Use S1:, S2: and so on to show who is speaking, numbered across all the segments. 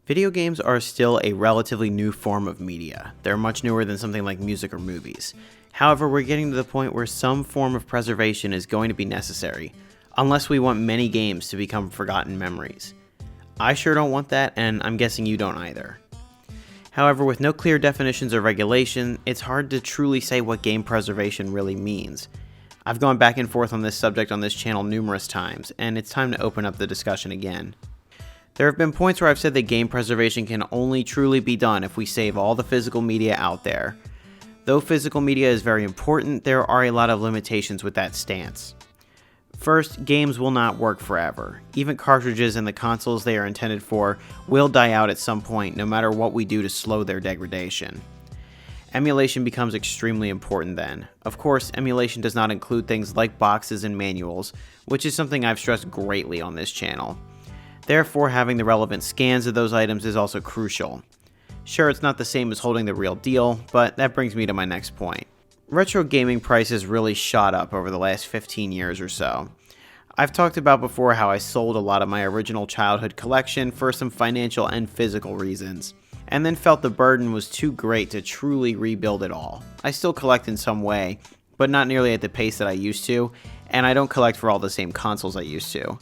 S1: Video games are still a relatively new form of media. They're much newer than something like music or movies. However, we're getting to the point where some form of preservation is going to be necessary, unless we want many games to become forgotten memories. I sure don't want that, and I'm guessing you don't either. However, with no clear definitions or regulation, it's hard to truly say what game preservation really means. I've gone back and forth on this subject on this channel numerous times, and it's time to open up the discussion again. There have been points where I've said that game preservation can only truly be done if we save all the physical media out there. Though physical media is very important, there are a lot of limitations with that stance. First, games will not work forever. Even cartridges and the consoles they are intended for will die out at some point, no matter what we do to slow their degradation. Emulation becomes extremely important then. Of course, emulation does not include things like boxes and manuals, which is something I've stressed greatly on this channel. Therefore, having the relevant scans of those items is also crucial. Sure, it's not the same as holding the real deal, but that brings me to my next point. Retro gaming prices really shot up over the last 15 years or so. I've talked about before how I sold a lot of my original childhood collection for some financial and physical reasons, and then felt the burden was too great to truly rebuild it all. I still collect in some way, but not nearly at the pace that I used to, and I don't collect for all the same consoles I used to.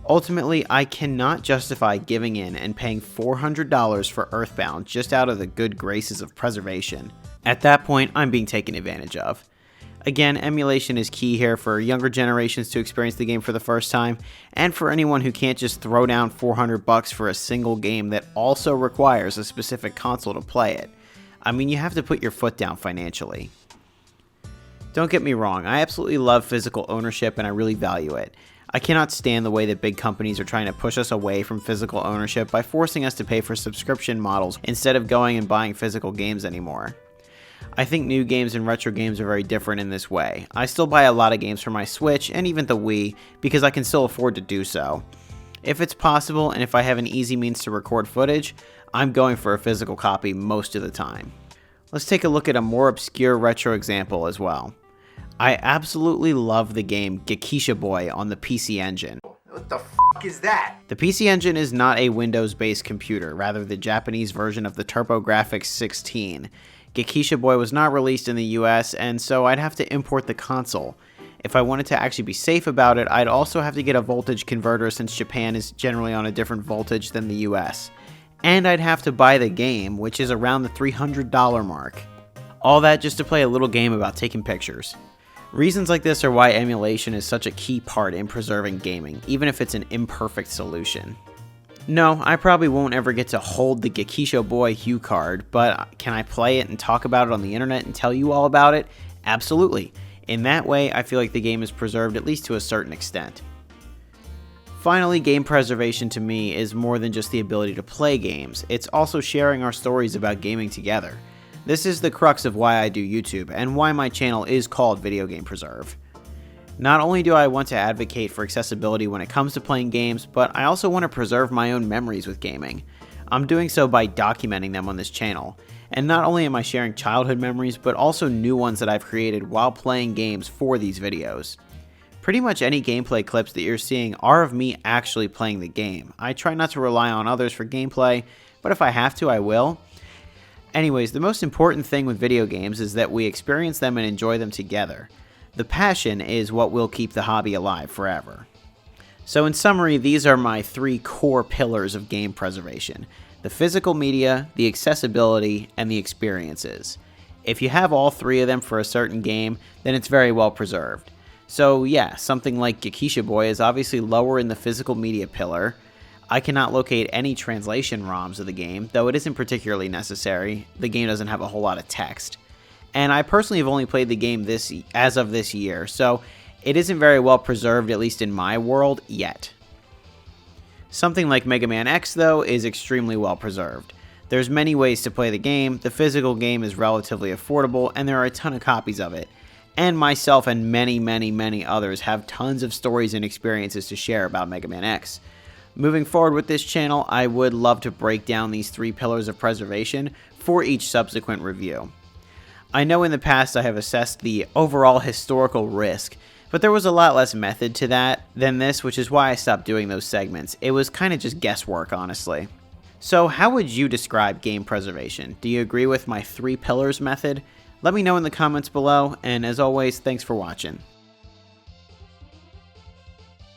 S1: Ultimately, I cannot justify giving in and paying $400 for Earthbound just out of the good graces of preservation. At that point, I'm being taken advantage of. Again, emulation is key here for younger generations to experience the game for the first time, and for anyone who can't just throw down $400 for a single game that also requires a specific console to play it. I mean, you have to put your foot down financially. Don't get me wrong, I absolutely love physical ownership and I really value it. I cannot stand the way that big companies are trying to push us away from physical ownership by forcing us to pay for subscription models instead of going and buying physical games anymore. I think new games and retro games are very different in this way. I still buy a lot of games for my Switch and even the Wii because I can still afford to do so. If it's possible and if I have an easy means to record footage, I'm going for a physical copy most of the time. Let's take a look at a more obscure retro example as well. I absolutely love the game Gekiga Boy on the PC Engine.
S2: What the f*** is that?
S1: The PC Engine is not a Windows-based computer, rather the Japanese version of the TurboGrafx 16. Gekiga Boy was not released in the US, and so I'd have to import the console. If I wanted to actually be safe about it, I'd also have to get a voltage converter since Japan is generally on a different voltage than the US. And I'd have to buy the game, which is around the $300 mark. All that just to play a little game about taking pictures. Reasons like this are why emulation is such a key part in preserving gaming, even if it's an imperfect solution. No, I probably won't ever get to hold the Gekiga Boy HuCard, but can I play it and talk about it on the internet and tell you all about it? Absolutely. In that way, I feel like the game is preserved at least to a certain extent. Finally, game preservation to me is more than just the ability to play games, it's also sharing our stories about gaming together. This is the crux of why I do YouTube, and why my channel is called Video Game Preserve. Not only do I want to advocate for accessibility when it comes to playing games, but I also want to preserve my own memories with gaming. I'm doing so by documenting them on this channel, and not only am I sharing childhood memories, but also new ones that I've created while playing games for these videos. Pretty much any gameplay clips that you're seeing are of me actually playing the game. I try not to rely on others for gameplay, but if I have to, I will. Anyways, the most important thing with video games is that we experience them and enjoy them together. The passion is what will keep the hobby alive forever. So in summary, these are my three core pillars of game preservation: the physical media, the accessibility, and the experiences. If you have all three of them for a certain game, then it's very well preserved. So yeah, something like Gekiga Boy is obviously lower in the physical media pillar. I cannot locate any translation ROMs of the game, though it isn't particularly necessary. The game doesn't have a whole lot of text. And I personally have only played the game as of this year, so it isn't very well preserved, at least in my world, yet. Something like Mega Man X, though, is extremely well preserved. There's many ways to play the game, the physical game is relatively affordable, and there are a ton of copies of it. And myself and many others have tons of stories and experiences to share about Mega Man X. Moving forward with this channel, I would love to break down these three pillars of preservation for each subsequent review. I know in the past I have assessed the overall historical risk, but there was a lot less method to that than this, which is why I stopped doing those segments. It was kind of just guesswork, honestly. So how would you describe game preservation? Do you agree with my 3 pillars method? Let me know in the comments below, and as always, thanks for watching.